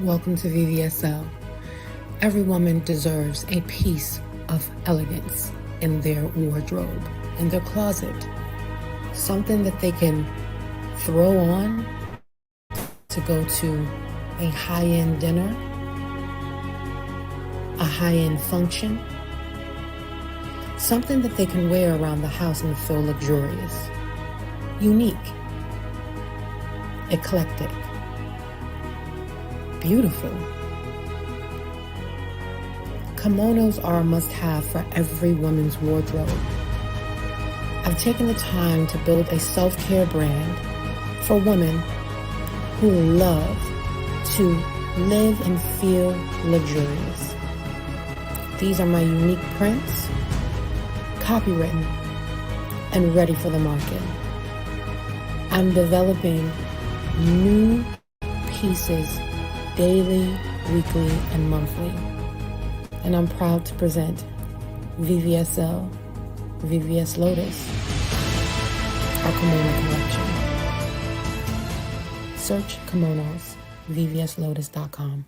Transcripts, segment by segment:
Welcome to Vvsl. Every woman deserves a piece of elegance in their wardrobe, in their closet. Something that they can throw on to go to a high-end dinner, a high-end function. Something that they can wear around the house and feel luxurious, unique, eclectic, beautiful. Kimonos are a must-have for every woman's wardrobe. I've taken the time to build a self-care brand for women who love to live and feel luxurious. These are my unique prints, copywritten, and ready for the market. I'm developing new pieces daily, weekly, and monthly. And I'm proud to present Vvsl, VVS Lotus, our kimono collection. Search kimonos, vvslotus.com.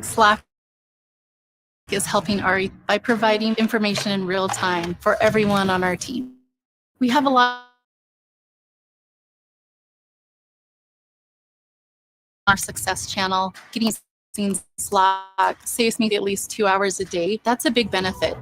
Slack is helping Ari by providing information in real time for everyone on our team. We have a lot on our success channel. Getting Slack saves me at least 2 hours a day. That's a big benefit.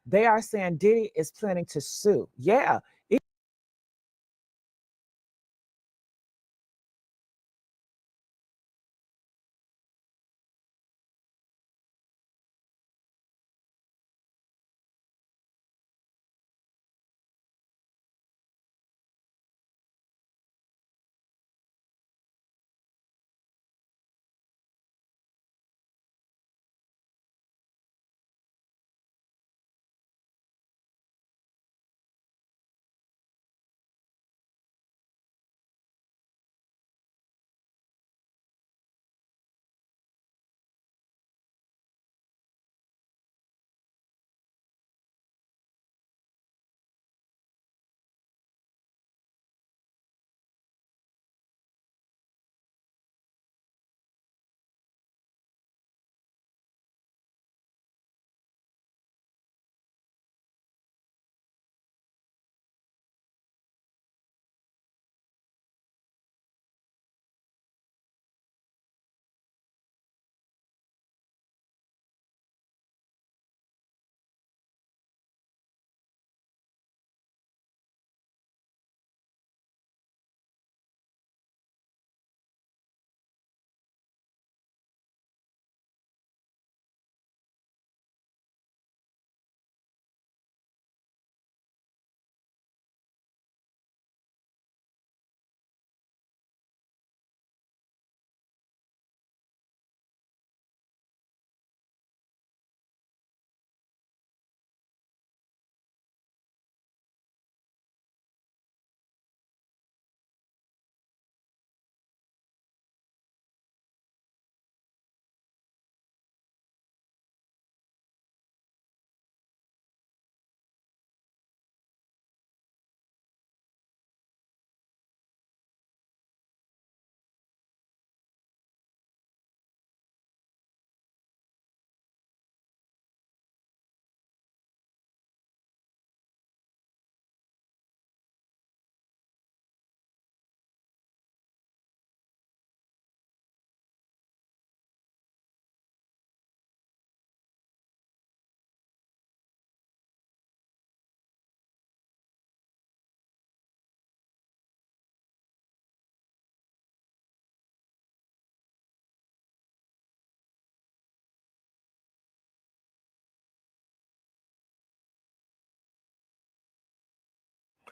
They are saying Diddy is planning to sue. Yeah.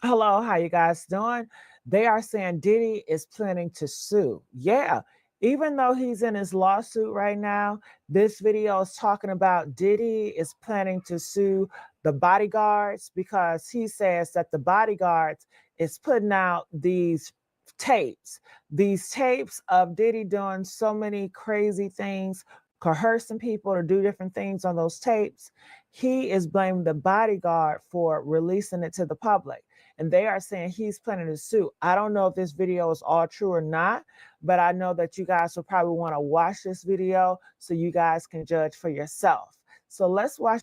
Hello, how you guys doing? They are saying Diddy is planning to sue. Yeah, even though he's in his lawsuit right now, this video is talking about Diddy is planning to sue the bodyguards because he says that the bodyguards is putting out these tapes of Diddy doing so many crazy things, coercing people to do different things on those tapes. He is blaming the bodyguard for releasing it to the public, and they are saying he's planning to sue. I don't know if this video is all true or not, but I know that you guys will probably want to watch this video so you guys can judge for yourself. So let's watch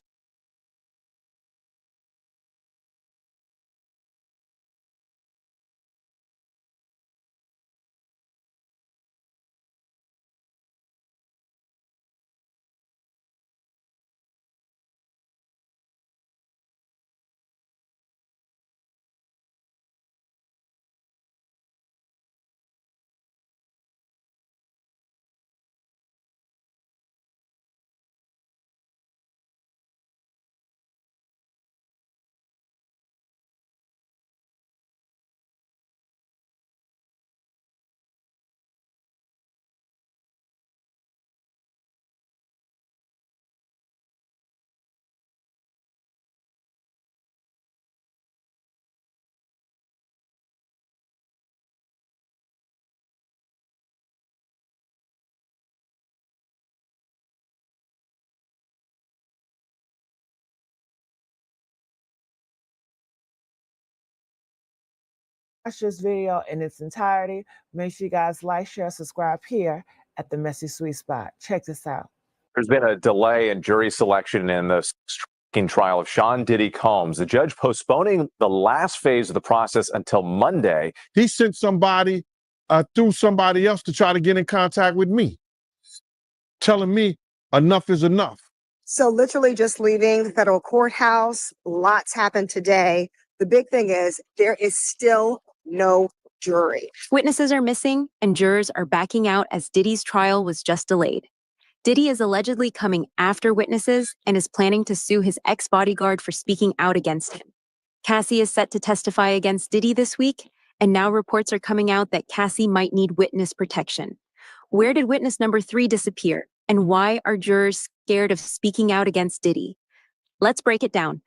this video in its entirety. Make sure you guys like, share, subscribe here at the Messy Sweet Spot. Check this out. There's been a delay in jury selection in the striking trial of Sean Diddy Combs. The judge postponing the last phase of the process until Monday. He sent somebody through somebody else to try to get in contact with me, telling me enough is enough. So literally just leaving the federal courthouse, lots happened today. The big thing is there is still no jury. Witnesses are missing and jurors are backing out as Diddy's trial was just delayed. Diddy is allegedly coming after witnesses and is planning to sue his ex-bodyguard for speaking out against him. Cassie is set to testify against Diddy this week, and now reports are coming out that Cassie might need witness protection. Where did witness number 3 disappear? And why are jurors scared of speaking out against Diddy? Let's break it down.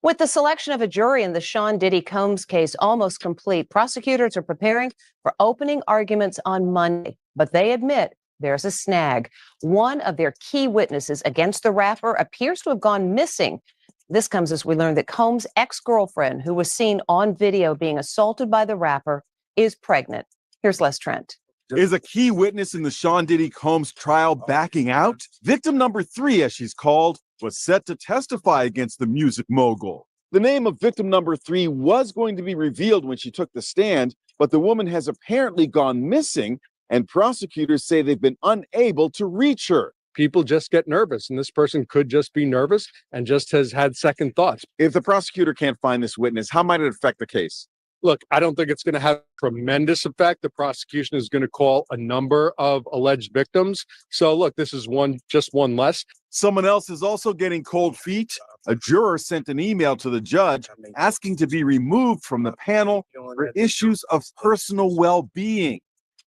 With the selection of a jury in the Sean Diddy Combs case almost complete, prosecutors are preparing for opening arguments on Monday, but they admit there's a snag. One of their key witnesses against the rapper appears to have gone missing. This comes as we learn that Combs' ex-girlfriend, who was seen on video being assaulted by the rapper, is pregnant. Here's Les Trent. Is a key witness in the Sean Diddy Combs trial backing out? Victim number 3, as she's called, was set to testify against the music mogul. The name of victim number 3 was going to be revealed when she took the stand, but the woman has apparently gone missing, and prosecutors say they've been unable to reach her. People just get nervous, and this person could just be nervous and just has had second thoughts. If the prosecutor can't find this witness, how might it affect the case? Look, I don't think it's going to have tremendous effect. The prosecution is going to call a number of alleged victims. So look, this is just one less. Someone else is also getting cold feet. A juror sent an email to the judge asking to be removed from the panel for issues of personal well-being.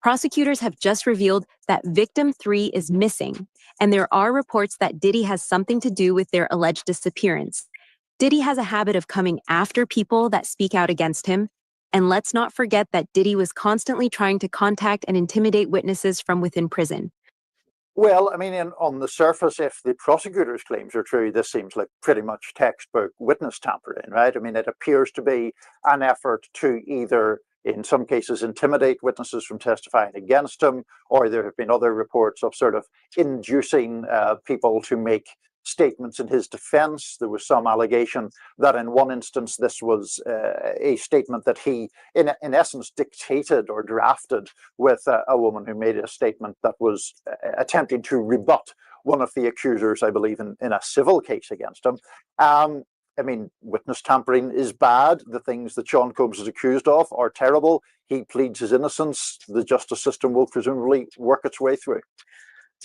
Prosecutors have just revealed that victim 3 is missing, and there are reports that Diddy has something to do with their alleged disappearance. Diddy has a habit of coming after people that speak out against him. And let's not forget that Diddy was constantly trying to contact and intimidate witnesses from within prison. Well, I mean, on the surface, if the prosecutor's claims are true, this seems like pretty much textbook witness tampering, right? I mean, it appears to be an effort to either, in some cases, intimidate witnesses from testifying against him, or there have been other reports of sort of inducing people to make statements in his defense. There was some allegation that in one instance this was a statement that he in essence dictated or drafted with a woman who made a statement that was attempting to rebut one of the accusers, I believe, in a civil case against him. I mean, witness tampering is bad. The things that Sean Combs is accused of are terrible. He pleads his innocence. The justice system will presumably work its way through.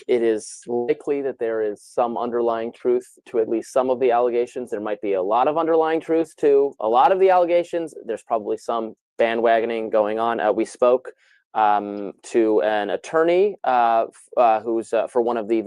it is likely that there is some underlying truth to at least some of the allegations. There might be a lot of underlying truth to a lot of the allegations. There's probably some bandwagoning going on. We spoke to an attorney who's for one of the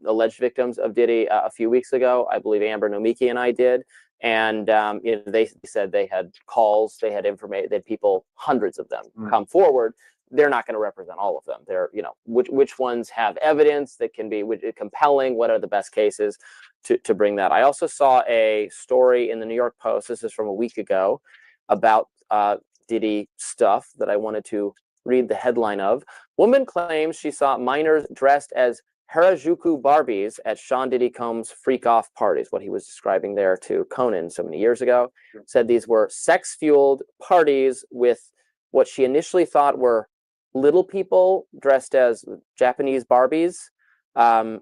alleged victims of Diddy a few weeks ago. I believe Amber Nomiki and I did. And they said they had calls, they had information, they had people, hundreds of them, come forward. They're not going to represent all of them. They're, which ones have evidence that can be compelling? What are the best cases to bring that? I also saw a story in the New York Post. This is from a week ago about Diddy stuff that I wanted to read the headline of. Woman claims she saw minors dressed as Harajuku Barbies at Sean Diddy Combs' freak-off parties, what he was describing there to Conan so many years ago. Said these were sex-fueled parties with what she initially thought were little people dressed as Japanese Barbies. And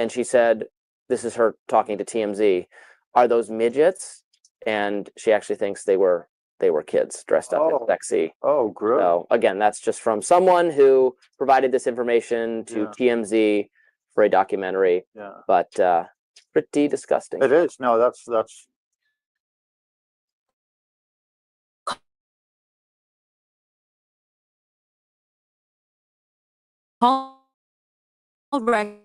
she said, this is her talking to TMZ, are those midgets? And she actually thinks they were kids dressed up as sexy. Oh, great. So again, that's just from someone who provided this information to TMZ for a documentary. Yeah. But pretty disgusting. It is. No, that's Call record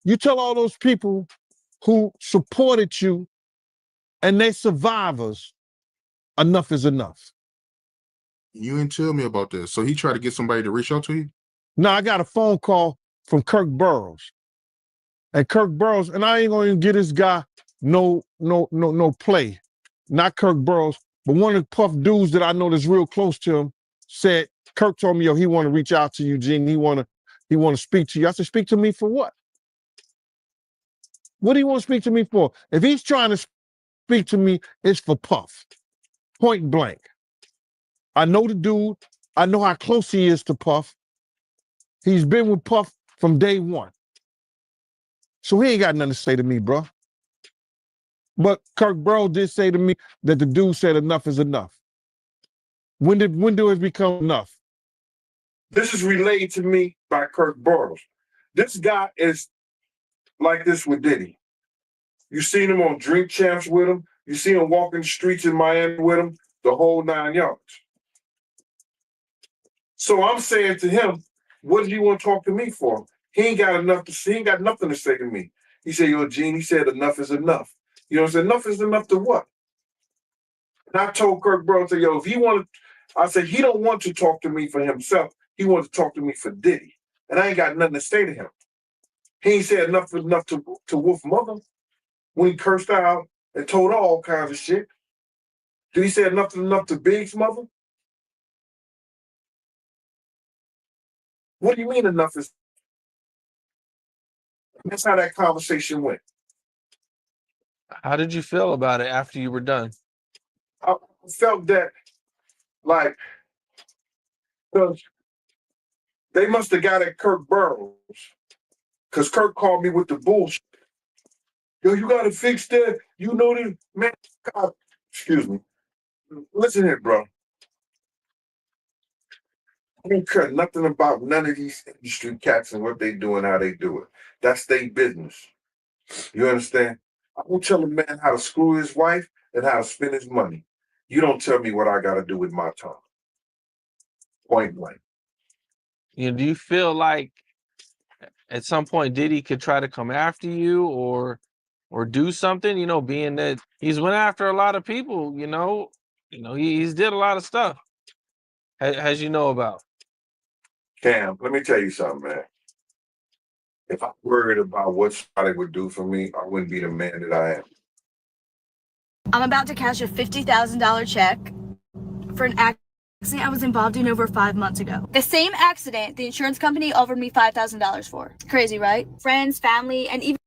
You tell all those people who supported you and they survivors, enough is enough. You didn't tell me about that. So he tried to get somebody to reach out to you? Now I got a phone call from Kirk Burrows. And Kirk Burrows, and I ain't gonna even give this guy no play. Not Kirk Burrows, but one of the Puff dudes that I know that's real close to him said, Kirk told me, yo, he want to reach out to you, Gene. He want to speak to you. I said, speak to me for what? What do you want to speak to me for? If he's trying to speak to me, it's for Puff. Point blank. I know the dude. I know how close he is to Puff. He's been with Puff from day one. So he ain't got nothing to say to me, bro. But Kirk Burrows did say to me that the dude said enough is enough. When do it become enough? This is relayed to me by Kirk Burrows. This guy is like this with Diddy. You seen him on Drink Champs with him. You see him walking the streets in Miami with him, the whole 9 yards. So I'm saying to him, what do you want to talk to me for? He ain't got nothing to say to me. He said, yo, Gene, he said enough is enough. You know what I'm saying? Enough is enough to what? And I told Kirk Burrows, yo, if he wanted, I said, he don't want to talk to me for himself. He wants to talk to me for Diddy. And I ain't got nothing to say to him. He ain't said enough is enough to Wolf's mother when he cursed out and told her all kinds of shit. Did he say enough is enough to Big's mother? What do you mean enough is? That's how that conversation went. How did you feel about it after you were done? I felt that, like, because they must have got at Kirk Burrows, because Kirk called me with the bullshit. Yo, you got to fix that. You know this, man. God, excuse me. Listen here, bro. I don't care nothing about none of these industry cats and what they do and how they do it. That's their business. You understand? I will tell a man how to screw his wife and how to spend his money. You don't tell me what I got to do with my tongue. Point blank. You know, do you feel like at some point Diddy could try to come after you or do something? You know, being that he's went after a lot of people. He's did a lot of stuff. As you know about. Cam, let me tell you something, man. If I'm worried about what somebody would do for me, I wouldn't be the man that I am. I'm about to cash a $50,000 check for an accident I was involved in over 5 months ago. The same accident the insurance company offered me $5,000 for. Crazy, right? Friends, family, and even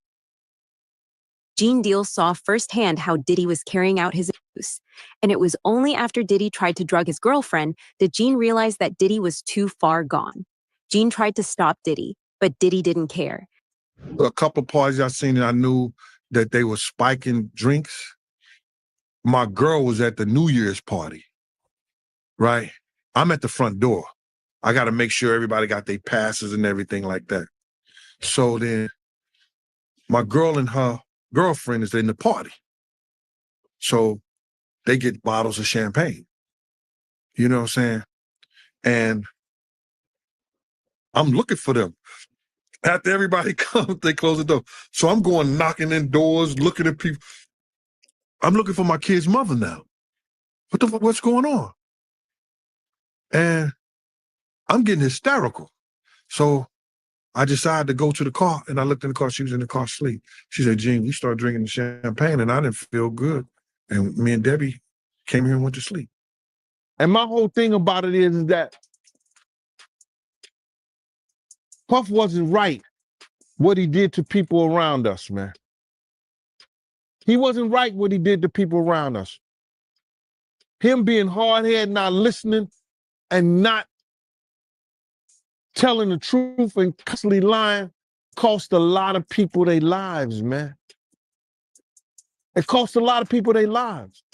Gene Deal saw firsthand how Diddy was carrying out his abuse. And it was only after Diddy tried to drug his girlfriend that Gene realized that Diddy was too far gone. Gene tried to stop Diddy, but Diddy didn't care. A couple of parties I seen and I knew that they were spiking drinks. My girl was at the New Year's party, right? I'm at the front door. I got to make sure everybody got their passes and everything like that. So then my girl and her girlfriend is in the party. So they get bottles of champagne. You know what I'm saying? And I'm looking for them. After everybody comes, they close the door. So I'm going knocking in doors, looking at people. I'm looking for my kid's mother now. What's going on? And I'm getting hysterical. So I decided to go to the car, and I looked in the car. She was in the car asleep. She said, Gene, we started drinking the champagne, and I didn't feel good. And me and Debbie came here and went to sleep. And my whole thing about it is that Puff wasn't right what he did to people around us, man. He wasn't right what he did to people around us. Him being hard-headed, not listening, and not telling the truth and constantly lying cost a lot of people their lives, man. It cost a lot of people their lives.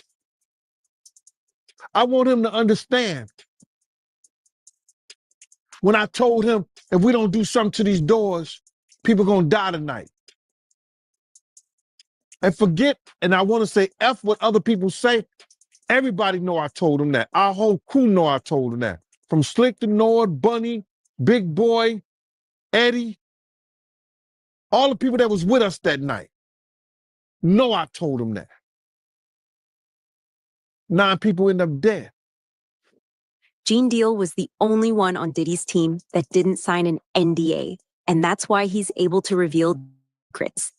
I want him to understand. When I told him, if we don't do something to these doors, people gonna die tonight. And forget, and I want to say F what other people say. Everybody know I told him that. Our whole crew know I told him that. From Slick to Nord, Bunny, Big Boy, Eddie, All the people that was with us that night know I told them that. 9 people end up dead. Gene Deal was the only one on Diddy's team that didn't sign an NDA, and that's why he's able to reveal secrets.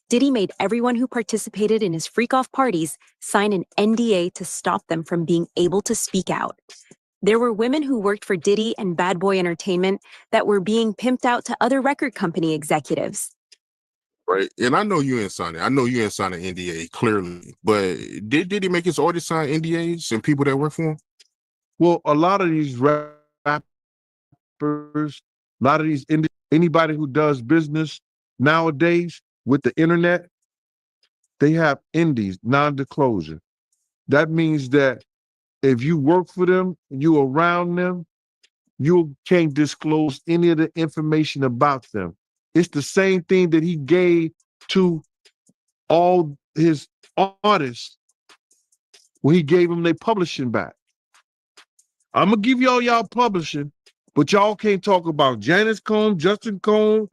Diddy made everyone who participated in his freak-off parties sign an NDA to stop them from being able to speak out. There were women who worked for Diddy and Bad Boy Entertainment that were being pimped out to other record company executives. Right. And I know you ain't signed it. I know you ain't signed an NDA, clearly. But did he make his artists sign NDAs and people that work for him? Well, a lot of these rappers, a lot of these anybody who does business nowadays with the internet, they have NDAs, non-disclosure. That means that if you work for them, you around them, you can't disclose any of the information about them. It's the same thing that he gave to all his artists when he gave them their publishing back. I'm gonna give y'all publishing, but y'all can't talk about Janice Combs, Justin Combs,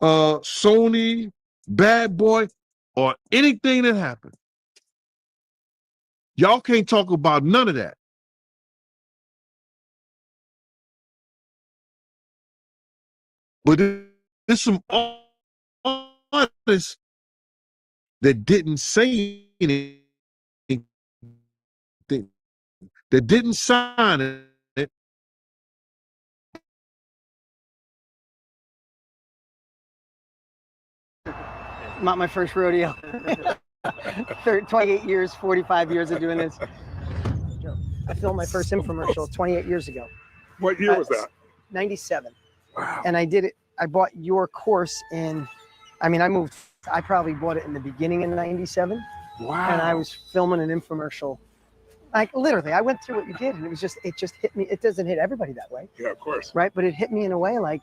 Sony, Bad Boy, or anything that happened. Y'all can't talk about none of that. But there's some artists that didn't say anything, that didn't sign it. Not my first rodeo. 28 years, 45 years of doing this. I filmed my first infomercial 28 years ago. What year was that? 97. Wow. And I did it, I bought your course I probably bought it in the beginning in 97. Wow. And I was filming an infomercial. Like literally, I went through what you did and it just hit me. It doesn't hit everybody that way. Yeah, of course. Right? But it hit me in a way like,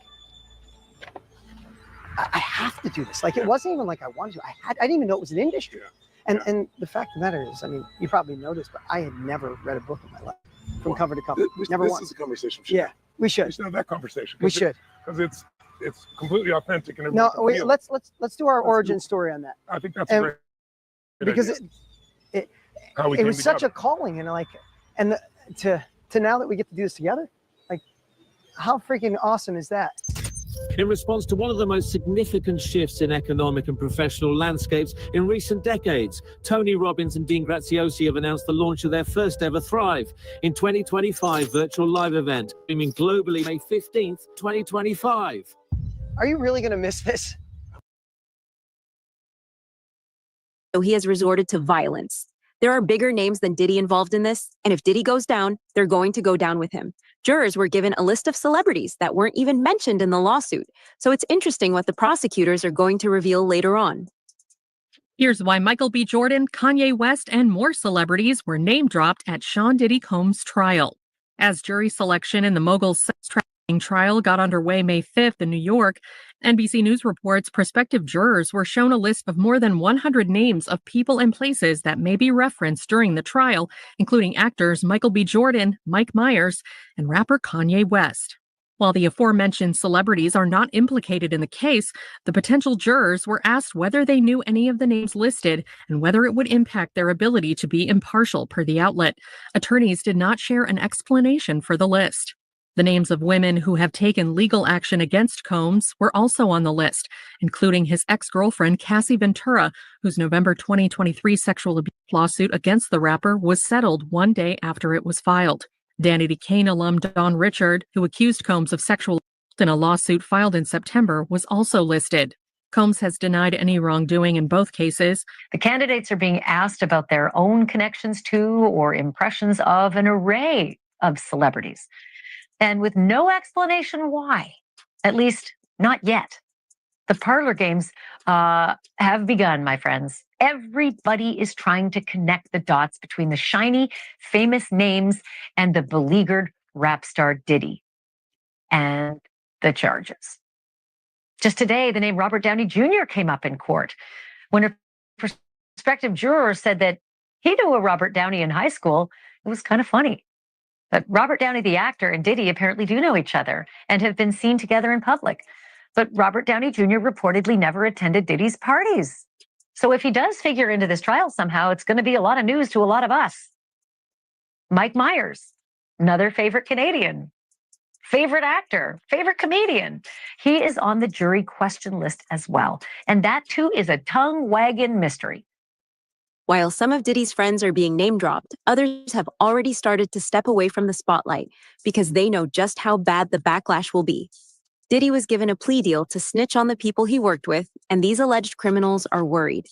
I have to do this. Like it wasn't even like I wanted to. I didn't even know it was an industry. Yeah. And the fact of the matter is, I mean, you probably noticed, but I had never read a book in my life from cover to cover. Never this once. is a conversation. Yeah, we should. We should have that conversation. We should. Because it's completely authentic and No, everyone can feel it. let's do our origin story on that. I think that's a great because idea. it was such a calling, and to now that we get to do this together, like how freaking awesome is that? In response to one of the most significant shifts in economic and professional landscapes in recent decades, Tony Robbins and Dean Graziosi have announced the launch of their first ever Thrive in 2025 virtual live event, streaming globally May 15th, 2025. Are you really going to miss this? So he has resorted to violence. There are bigger names than Diddy involved in this, and if Diddy goes down, they're going to go down with him. Jurors were given a list of celebrities that weren't even mentioned in the lawsuit, so it's interesting what the prosecutors are going to reveal later on. Here's why Michael B. Jordan, Kanye West, and more celebrities were name-dropped at Sean Diddy Combs' trial. As jury selection in the mogul sex trafficking trial got underway May 5th in New York, NBC News reports prospective jurors were shown a list of more than 100 names of people and places that may be referenced during the trial, including actors Michael B. Jordan, Mike Myers, and rapper Kanye West. While the aforementioned celebrities are not implicated in the case, the potential jurors were asked whether they knew any of the names listed and whether it would impact their ability to be impartial, per the outlet. Attorneys did not share an explanation for the list. The names of women who have taken legal action against Combs were also on the list, including his ex-girlfriend Cassie Ventura, whose November 2023 sexual abuse lawsuit against the rapper was settled one day after it was filed. Danny DeCane alum Don Richard, who accused Combs of sexual assault in a lawsuit filed in September, was also listed. Combs has denied any wrongdoing in both cases. The candidates are being asked about their own connections to or impressions of an array of celebrities, and with no explanation why, at least not yet. The parlor games have begun, my friends. Everybody is trying to connect the dots between the shiny, famous names and the beleaguered rap star Diddy and the charges. Just today, the name Robert Downey Jr. came up in court when a prospective juror said that he knew a Robert Downey in high school. It was kind of funny. But Robert Downey, the actor, and Diddy apparently do know each other and have been seen together in public. But Robert Downey Jr. reportedly never attended Diddy's parties. So if he does figure into this trial somehow, it's going to be a lot of news to a lot of us. Mike Myers, another favorite Canadian, favorite actor, favorite comedian. He is on the jury question list as well. And that too is a tongue-wagging mystery. While some of Diddy's friends are being name-dropped, others have already started to step away from the spotlight because they know just how bad the backlash will be. Diddy was given a plea deal to snitch on the people he worked with, and these alleged criminals are worried.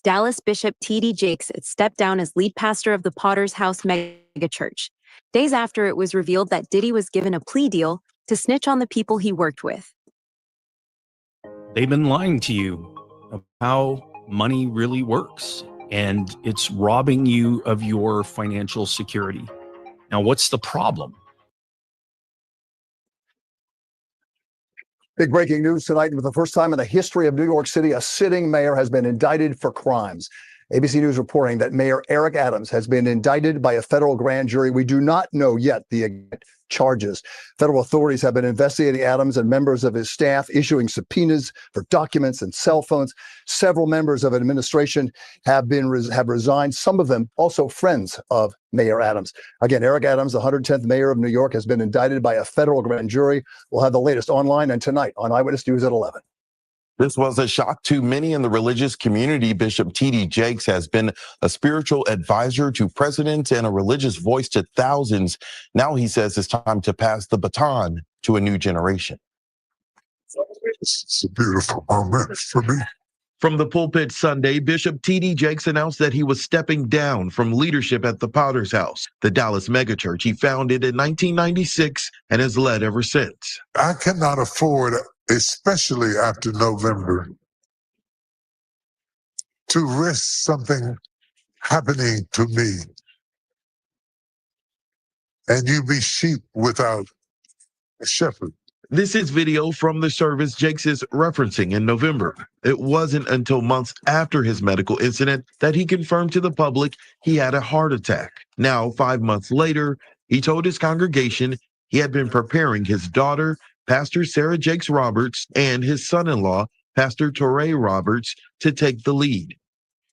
Dallas Bishop T.D. Jakes stepped down as lead pastor of the Potter's House megachurch, days after it was revealed that Diddy was given a plea deal to snitch on the people he worked with. They've been lying to you about how money really works, and it's robbing you of your financial security. Now, what's the problem? Big breaking news tonight. For the first time in the history of New York City, a sitting mayor has been indicted for crimes. ABC News reporting that Mayor Eric Adams has been indicted by a federal grand jury. We do not know yet the exact charges. Federal authorities have been investigating Adams and members of his staff, issuing subpoenas for documents and cell phones. Several members of administration have resigned, some of them also friends of Mayor Adams. Again, Eric Adams, the 110th mayor of New York, has been indicted by a federal grand jury. We'll have the latest online and tonight on Eyewitness News at 11. This was a shock to many in the religious community. Bishop T.D. Jakes has been a spiritual advisor to presidents and a religious voice to thousands. Now he says it's time to pass the baton to a new generation. It's a beautiful moment for me. From the pulpit Sunday, Bishop T.D. Jakes announced that he was stepping down from leadership at the Potter's House, the Dallas megachurch he founded in 1996 and has led ever since. I cannot afford, especially after November, to risk something happening to me and you be sheep without a shepherd. This is video from the service Jakes is referencing in November. It wasn't until months after his medical incident that he confirmed to the public he had a heart attack. Now, 5 months later, he told his congregation he had been preparing his daughter, Pastor Sarah Jakes Roberts, and his son-in-law, Pastor Torrey Roberts, to take the lead.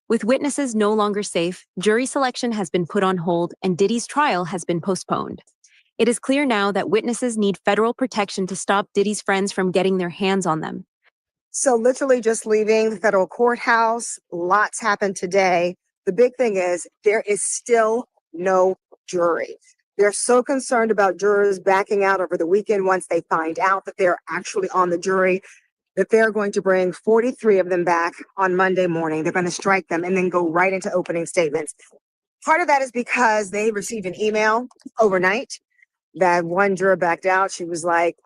With witnesses no longer safe, jury selection has been put on hold and Diddy's trial has been postponed. It is clear now that witnesses need federal protection to stop Diddy's friends from getting their hands on them. So literally just leaving the federal courthouse, lots happened today. The big thing is there is still no jury. They're so concerned about jurors backing out over the weekend once they find out that they're actually on the jury, that they're going to bring 43 of them back on Monday morning. They're going to strike them and then go right into opening statements. Part of that is because they received an email overnight that one juror backed out. She was like,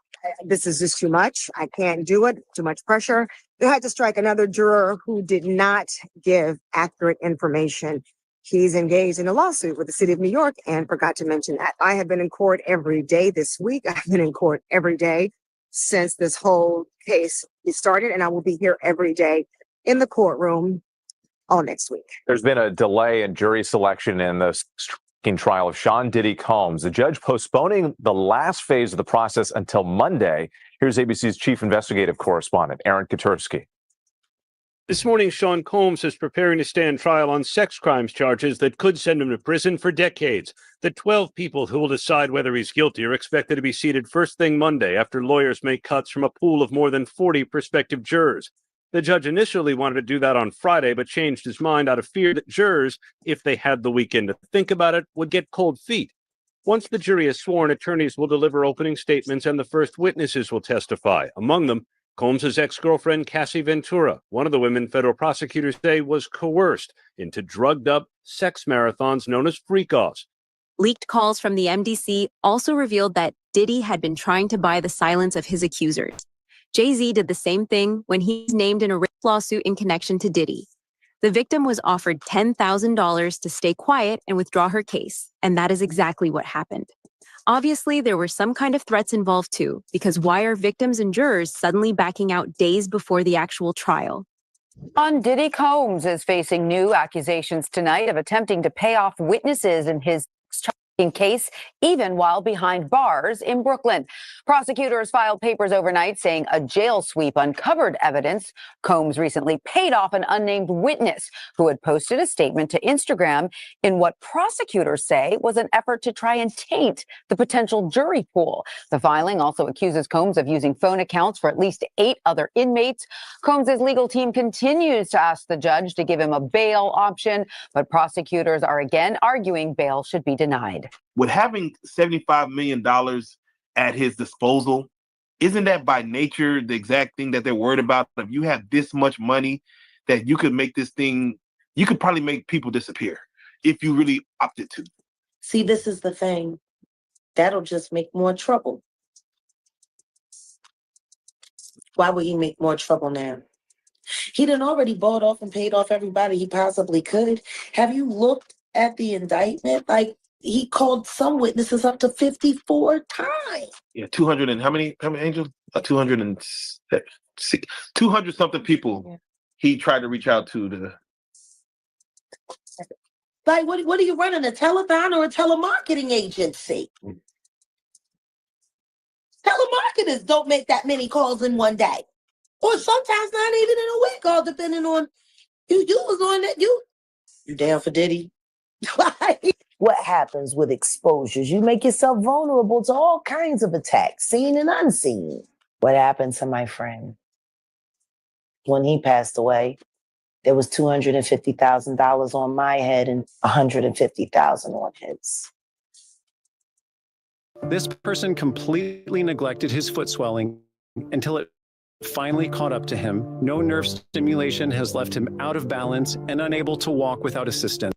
this is just too much. I can't do it. Too much pressure. They had to strike another juror who did not give accurate information. He's engaged in a lawsuit with the city of New York and forgot to mention that. I have been in court every day this week. I've been in court every day since this whole case started, and I will be here every day in the courtroom all next week. There's been a delay in jury selection in the trial of Sean Diddy Combs. The judge postponing the last phase of the process until Monday. Here's ABC's chief investigative correspondent, Aaron Katersky. This morning, Sean Combs is preparing to stand trial on sex crimes charges that could send him to prison for decades. The 12 people who will decide whether he's guilty are expected to be seated first thing Monday after lawyers make cuts from a pool of more than 40 prospective jurors. The judge initially wanted to do that on Friday, but changed his mind out of fear that jurors, if they had the weekend to think about it, would get cold feet. Once the jury is sworn, attorneys will deliver opening statements and the first witnesses will testify. Among them, Combs' ex-girlfriend, Cassie Ventura, one of the women federal prosecutors say was coerced into drugged-up sex marathons known as freak-offs. Leaked calls from the MDC also revealed that Diddy had been trying to buy the silence of his accusers. Jay-Z did the same thing when he's named in a rape lawsuit in connection to Diddy. The victim was offered $10,000 to stay quiet and withdraw her case, and that is exactly what happened. Obviously, there were some kind of threats involved too, because why are victims and jurors suddenly backing out days before the actual trial? Diddy Combs is facing new accusations tonight of attempting to pay off witnesses in his in case, even while behind bars in Brooklyn. Prosecutors filed papers overnight saying a jail sweep uncovered evidence. Combs recently paid off an unnamed witness who had posted a statement to Instagram in what prosecutors say was an effort to try and taint the potential jury pool. The filing also accuses Combs of using phone accounts for at least 8 other inmates. Combs' legal team continues to ask the judge to give him a bail option, but prosecutors are again arguing bail should be denied. With having $75 million at his disposal, isn't that by nature the exact thing that they're worried about? If you have this much money, that you could make this thing, you could probably make people disappear if you really opted to. See, this is the thing. That'll just make more trouble. Why would he make more trouble now? He done already bought off and paid off everybody he possibly could. Have you looked at the indictment? Like, he called some witnesses up to 54 times. Yeah, 200 and how many angels? 200 something people he tried to reach out to. Like, what are you running, a telethon or a telemarketing agency? Telemarketers don't make that many calls in one day. Or sometimes not even in a week, all depending on you was on that. You down for Diddy? What happens with exposures? You make yourself vulnerable to all kinds of attacks, seen and unseen. What happened to my friend? When he passed away, there was $250,000 on my head and $150,000 on his. This person completely neglected his foot swelling until it finally caught up to him. No nerve stimulation has left him out of balance and unable to walk without assistance.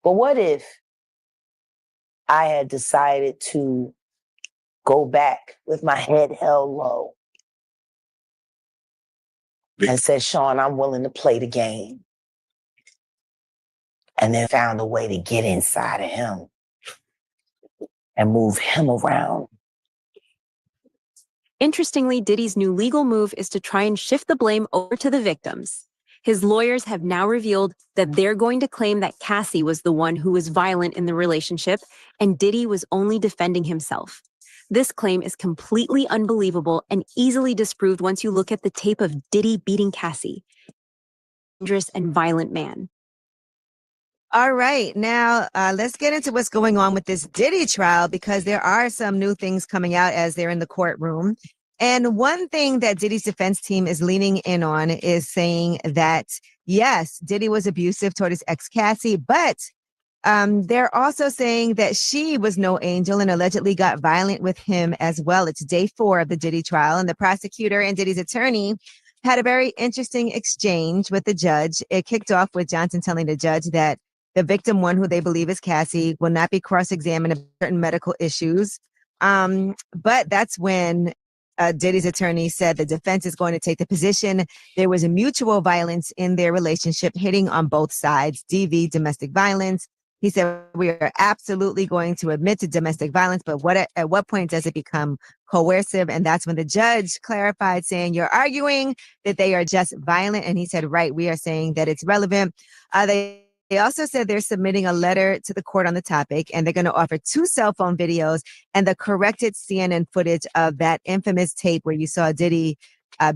But what if I had decided to go back with my head held low and said, Sean, I'm willing to play the game, and then found a way to get inside of him and move him around? Interestingly, Diddy's new legal move is to try and shift the blame over to the victims. His lawyers have now revealed that they're going to claim that Cassie was the one who was violent in the relationship and Diddy was only defending himself. This claim is completely unbelievable and easily disproved once you look at the tape of Diddy beating Cassie. Dangerous and violent man. All right, now let's get into what's going on with this Diddy trial, because there are some new things coming out as they're in the courtroom. And one thing that Diddy's defense team is leaning in on is saying that, yes, Diddy was abusive toward his ex Cassie, but they're also saying that she was no angel and allegedly got violent with him as well. It's day 4 of the Diddy trial, and the prosecutor and Diddy's attorney had a very interesting exchange with the judge. It kicked off with Johnson telling the judge that the victim one, who they believe is Cassie, will not be cross-examined about certain medical issues. But that's when Diddy's attorney said the defense is going to take the position there was a mutual violence in their relationship, hitting on both sides, DV, domestic violence. He said, we are absolutely going to admit to domestic violence, but at what point does it become coercive? And that's when the judge clarified, saying, you're arguing that they are just violent. And he said, right, we are saying that it's relevant. They also said they're submitting a letter to the court on the topic, and they're going to offer 2 cell phone videos and the corrected CNN footage of that infamous tape where you saw Diddy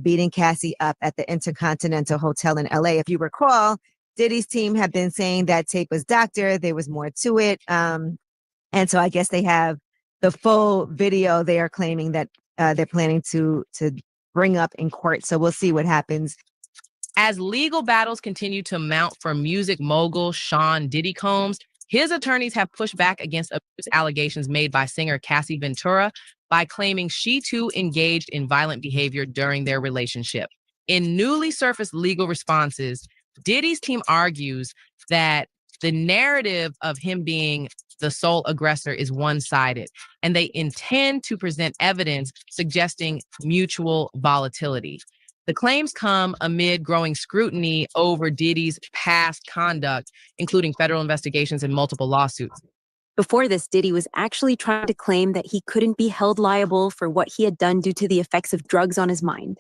beating Cassie up at the Intercontinental Hotel in LA. If you recall, Diddy's team had been saying that tape was doctored. There was more to it. And so I guess they have the full video they are claiming that they're planning to bring up in court. So we'll see what happens. As legal battles continue to mount for music mogul Sean Diddy Combs, his attorneys have pushed back against abuse allegations made by singer Cassie Ventura by claiming she too engaged in violent behavior during their relationship. In newly surfaced legal responses, Diddy's team argues that the narrative of him being the sole aggressor is one-sided, and they intend to present evidence suggesting mutual volatility. The claims come amid growing scrutiny over Diddy's past conduct, including federal investigations and multiple lawsuits. Before this, Diddy was actually trying to claim that he couldn't be held liable for what he had done due to the effects of drugs on his mind.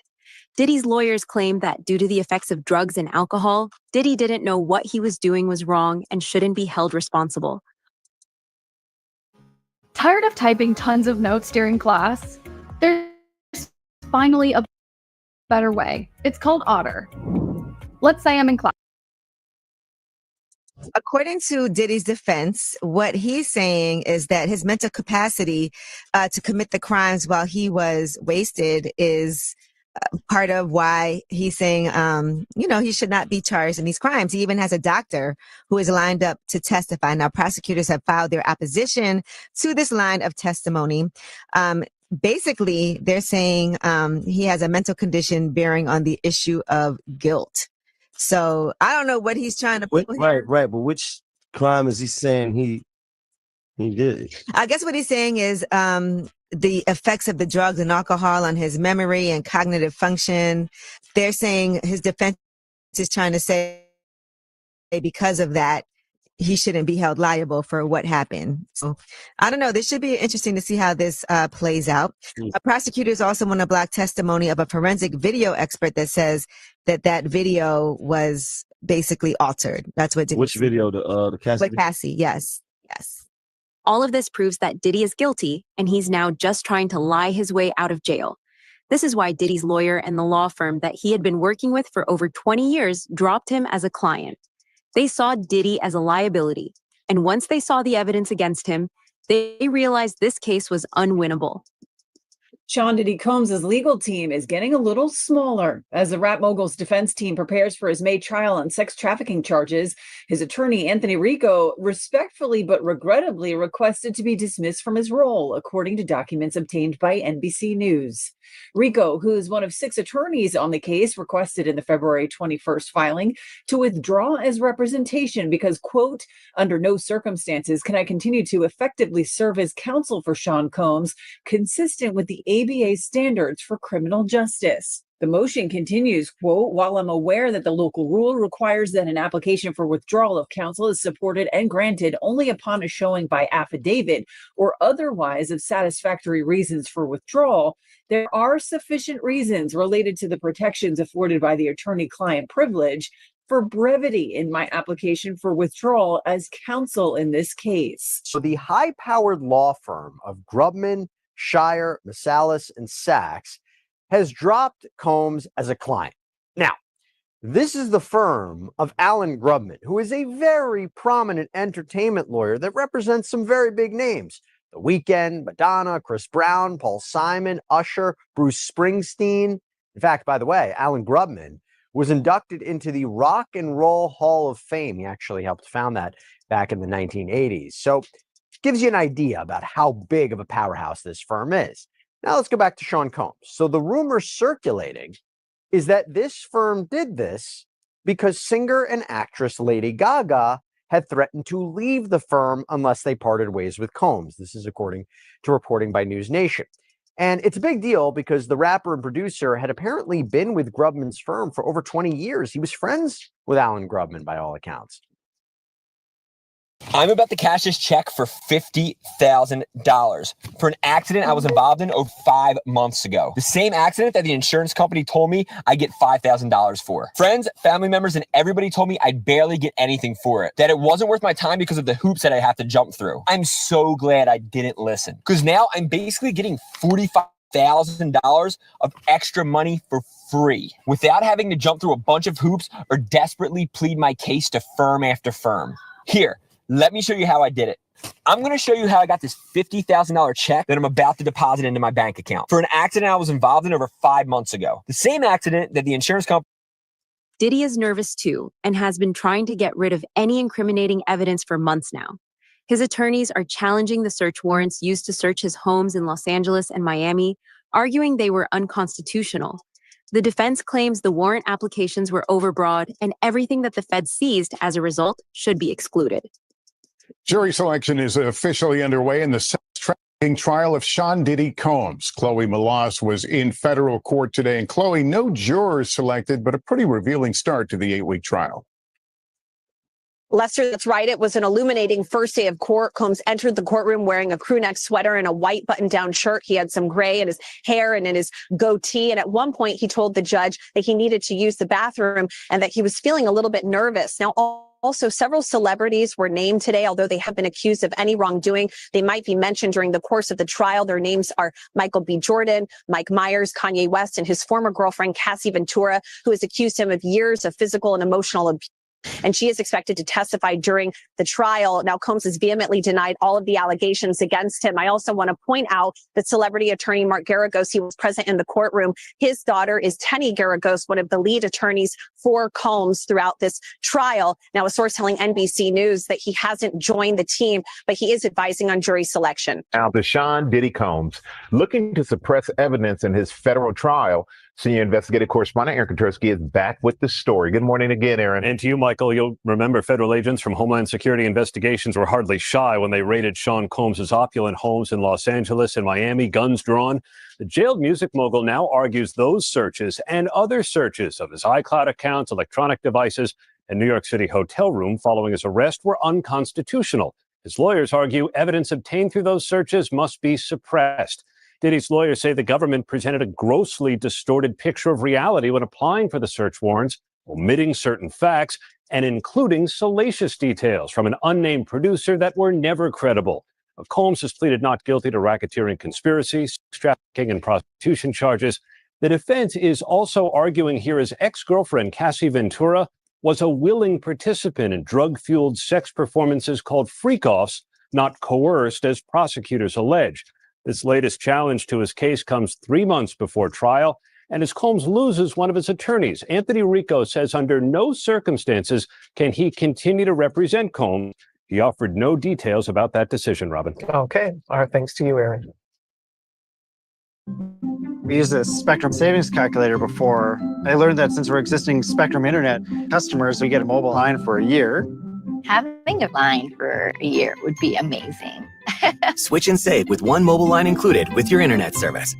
Diddy's lawyers claim that due to the effects of drugs and alcohol, Diddy didn't know what he was doing was wrong and shouldn't be held responsible. Tired of typing tons of notes during class? There's finally a better way. It's called Otter. Let's say I'm in class. According to Diddy's defense, what he's saying is that his mental capacity to commit the crimes while he was wasted is part of why he's saying, he should not be charged in these crimes. He even has a doctor who is lined up to testify. Now, prosecutors have filed their opposition to this line of testimony. Basically, they're saying he has a mental condition bearing on the issue of guilt. So I don't know what he's trying to prove. Right. But which crime is he saying he did? I guess what he's saying is the effects of the drugs and alcohol on his memory and cognitive function. They're saying his defense is trying to say because of that, he shouldn't be held liable for what happened. So I don't know. This should be interesting to see how this plays out. Prosecutors also want to block testimony of a forensic video expert that says that video was basically altered. That's what. Which video? The Cassie? With Cassie, yes. All of this proves that Diddy is guilty, and he's now just trying to lie his way out of jail. This is why Diddy's lawyer and the law firm that he had been working with for over 20 years dropped him as a client. They saw Diddy as a liability, and once they saw the evidence against him, they realized this case was unwinnable. Sean Diddy Combs' legal team is getting a little smaller as the rap mogul's defense team prepares for his May trial on sex trafficking charges. His attorney, Anthony Rico, respectfully but regrettably requested to be dismissed from his role, according to documents obtained by NBC News. Rico, who is one of 6 attorneys on the case, requested in the February 21st filing to withdraw as representation because, quote, under no circumstances can I continue to effectively serve as counsel for Sean Combs, consistent with the ABA standards for criminal justice. The motion continues, quote, while I'm aware that the local rule requires that an application for withdrawal of counsel is supported and granted only upon a showing by affidavit or otherwise of satisfactory reasons for withdrawal, there are sufficient reasons related to the protections afforded by the attorney-client privilege for brevity in my application for withdrawal as counsel in this case. So the high-powered law firm of Grubman, Shire, Masalis, and Sachs has dropped Combs as a client. Now, this is the firm of Alan Grubman, who is a very prominent entertainment lawyer that represents some very big names. The Weeknd, Madonna, Chris Brown, Paul Simon, Usher, Bruce Springsteen. In fact, by the way, Alan Grubman was inducted into the Rock and Roll Hall of Fame. He actually helped found that back in the 1980s. So it gives you an idea about how big of a powerhouse this firm is. Now let's go back to Sean Combs. So the rumor circulating is that this firm did this because singer and actress Lady Gaga had threatened to leave the firm unless they parted ways with Combs. This is according to reporting by News Nation. And it's a big deal because the rapper and producer had apparently been with Grubman's firm for over 20 years. He was friends with Alan Grubman by all accounts. I'm about to cash this check for $50,000 for an accident I was involved in over 5 months ago. The same accident that the insurance company told me I get $5,000 for. Friends, family members, and everybody told me I'd barely get anything for it. That it wasn't worth my time because of the hoops that I have to jump through. I'm so glad I didn't listen. Because now I'm basically getting $45,000 of extra money for free without having to jump through a bunch of hoops or desperately plead my case to firm after firm. Here, let me show you how I did it. I'm going to show you how I got this $50,000 check that I'm about to deposit into my bank account for an accident I was involved in over 5 months ago. The same accident that the insurance company. Diddy is nervous too and has been trying to get rid of any incriminating evidence for months now. His attorneys are challenging the search warrants used to search his homes in Los Angeles and Miami, arguing they were unconstitutional. The defense claims the warrant applications were overbroad and everything that the Fed seized as a result should be excluded. Jury selection is officially underway in the sex trafficking trial of Sean Diddy Combs. Chloe Malas was in federal court today. And Chloe, no jurors selected, but a pretty revealing start to the 8-week trial. Lester, that's right. It was an illuminating first day of court. Combs entered the courtroom wearing a crew neck sweater and a white button-down shirt. He had some gray in his hair and in his goatee. And at one point, he told the judge that he needed to use the bathroom and that he was feeling a little bit nervous. Now, also, several celebrities were named today, although they have been accused of any wrongdoing. They might be mentioned during the course of the trial. Their names are Michael B. Jordan, Mike Myers, Kanye West, and his former girlfriend, Cassie Ventura, who has accused him of years of physical and emotional abuse. And she is expected to testify during the trial. Now, Combs has vehemently denied all of the allegations against him. I also want to point out that celebrity attorney Mark Garagos, he was present in the courtroom. His daughter is Tenny Garagos, one of the lead attorneys for Combs throughout this trial. Now, a source telling NBC News that he hasn't joined the team, but he is advising on jury selection. Now, to Sean Diddy Combs, looking to suppress evidence in his federal trial, senior investigative correspondent Aaron Katersky is back with the story. Good morning again, Aaron. And to you, Michael, you'll remember federal agents from Homeland Security investigations were hardly shy when they raided Sean Combs' opulent homes in Los Angeles and Miami, guns drawn. The jailed music mogul now argues those searches and other searches of his iCloud accounts, electronic devices, and New York City hotel room following his arrest were unconstitutional. His lawyers argue evidence obtained through those searches must be suppressed. Diddy's lawyers say the government presented a grossly distorted picture of reality when applying for the search warrants, omitting certain facts and including salacious details from an unnamed producer that were never credible. Combs has pleaded not guilty to racketeering conspiracy, sex trafficking, and prostitution charges. The defense is also arguing here his ex-girlfriend, Cassie Ventura, was a willing participant in drug-fueled sex performances called freak-offs, not coerced, as prosecutors allege. This latest challenge to his case comes 3 months before trial, and as Combs loses one of his attorneys, Anthony Rico says under no circumstances can he continue to represent Combs. He offered no details about that decision, Robin. Okay. All right. Thanks to you, Aaron. We used a Spectrum savings calculator before. I learned that since we're existing Spectrum Internet customers, we get a mobile line for a year. Having a line for a year would be amazing. Switch and save with one mobile line included with your internet service.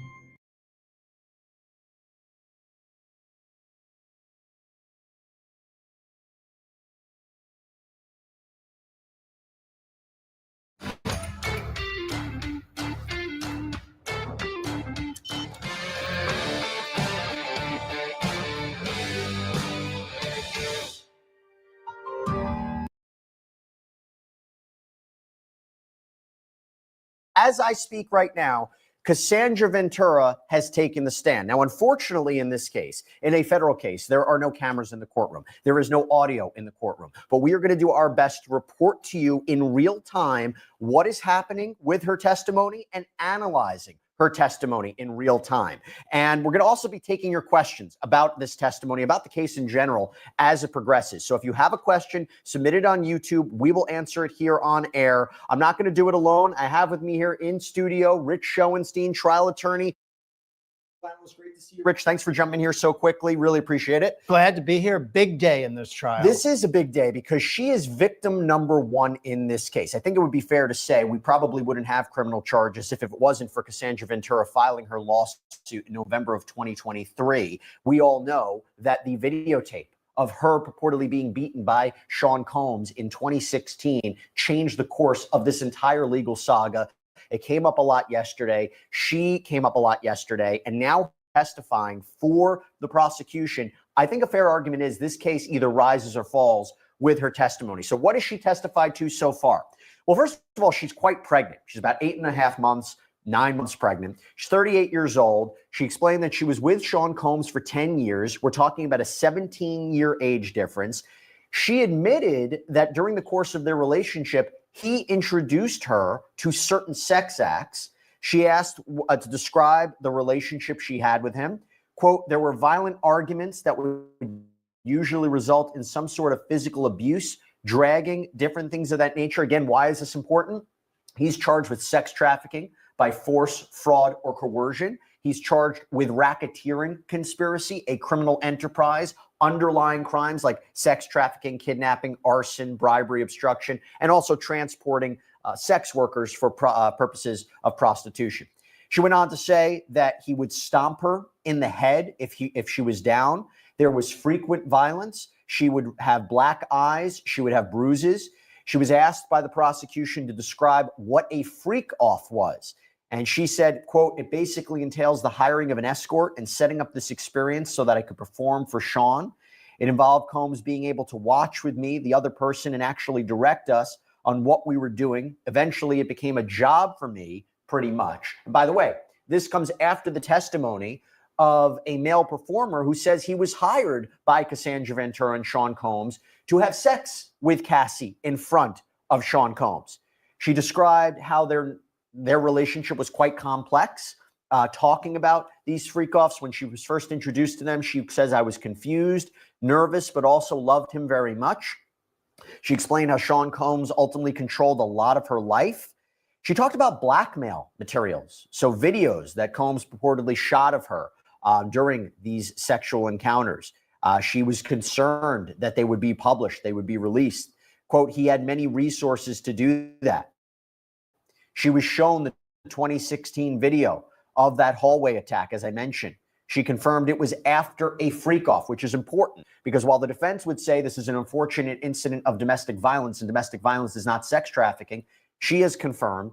As I speak right now, Cassandra Ventura has taken the stand. Now, unfortunately, in this case, in a federal case, there are no cameras in the courtroom. There is no audio in the courtroom. But we are going to do our best to report to you in real time what is happening with her testimony and analyzing her testimony in real time. And we're going to also be taking your questions about this testimony, about the case in general, as it progresses. So if you have a question, submit it on YouTube. We will answer it here on air. I'm not going to do it alone. I have with me here in studio, Rich Schoenstein, trial attorney. It was great to see you, Rich. Thanks for jumping here so quickly. Really appreciate it. Glad to be here. Big day in this trial. This is a big day because she is victim number one in this case. I think it would be fair to say we probably wouldn't have criminal charges if it wasn't for Cassandra Ventura filing her lawsuit in November of 2023. We all know that the videotape of her purportedly being beaten by Sean Combs in 2016 changed the course of this entire legal saga. It came up a lot yesterday. She came up a lot yesterday, and now testifying for the prosecution. I think a fair argument is this case either rises or falls with her testimony. So what has she testified to so far? Well, first of all, she's quite pregnant. She's about 8.5 months, 9 months pregnant. She's 38 years old. She explained that she was with Sean Combs for 10 years. We're talking about a 17-year age difference. She admitted that during the course of their relationship, he introduced her to certain sex acts. She asked to describe the relationship she had with him. Quote, there were violent arguments that would usually result in some sort of physical abuse, dragging, different things of that nature. Again, why is this important? He's charged with sex trafficking by force, fraud, or coercion. He's charged with racketeering conspiracy, a criminal enterprise, underlying crimes like sex trafficking, kidnapping, arson, bribery, obstruction, and also transporting sex workers for purposes of prostitution. She went on to say that he would stomp her in the head if she was down. There was frequent violence. She would have black eyes. She would have bruises. She was asked by the prosecution to describe what a freak off was. And she said, quote, "It basically entails the hiring of an escort and setting up this experience so that I could perform for Sean. It involved Combs being able to watch with me, the other person, and actually direct us on what we were doing. Eventually, it became a job for me, pretty much." And by the way, this comes after the testimony of a male performer who says he was hired by Cassandra Ventura and Sean Combs to have sex with Cassie in front of Sean Combs. She described how their relationship was quite complex, talking about these freak-offs. When she was first introduced to them, she says, "I was confused, nervous, but also loved him very much." She explained how Sean Combs ultimately controlled a lot of her life. She talked about blackmail materials, so videos that Combs purportedly shot of her during these sexual encounters. She was concerned that they would be published, they would be released. Quote, "He had many resources to do that." She was shown the 2016 video of that hallway attack, as I mentioned. She confirmed it was after a freak-off, which is important because while the defense would say this is an unfortunate incident of domestic violence and domestic violence is not sex trafficking, she has confirmed